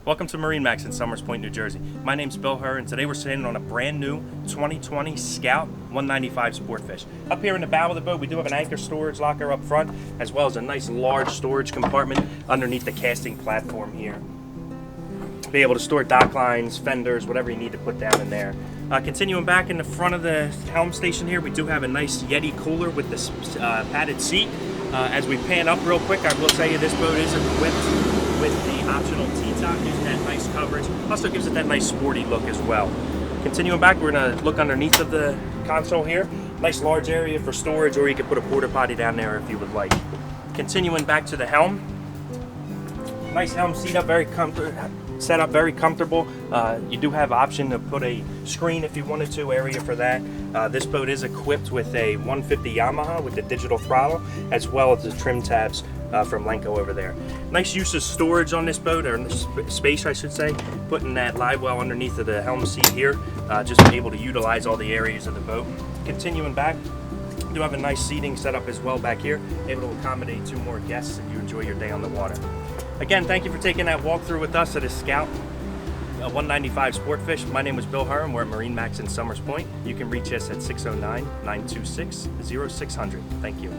Welcome to MarineMax in Somers Point, New Jersey. My name's Bill Herr, and today we're standing on a brand new 2020 Scout 195 Sportfish. Up here in the bow of the boat, we do have an anchor storage locker up front, as well as a nice large storage compartment underneath the casting platform here. Be able to store dock lines, fenders, whatever you need to put down in there. Continuing back in the front of the helm station here, we do have a nice Yeti cooler with this padded seat. As we pan up real quick, I will tell you this boat is equipped with the optional T-top, using that nice coverage. Also gives it that nice sporty look as well. Continuing back, we're going to look underneath of the console here. Nice large area for storage, or you could put a porta potty down there if you would like. Continuing back to the helm. Nice helm seat up, set up very comfortable. You do have option to put a screen if you wanted to, area for that. This boat is equipped with a 150 Yamaha with the digital throttle, as well as the trim tabs from Lenco over there. Nice use of storage on this boat, or space I should say, putting that live well underneath of the helm seat here, just able to utilize all the areas of the boat. Continuing back, you do have a nice seating setup as well back here, able to accommodate 2 more guests if you enjoy your day on the water. Again, thank you for taking that walkthrough with us at a Scout 195 Sportfish. My name is Bill Herr, and we're at MarineMax in Somers Point. You can reach us at 609-926-0600. Thank you.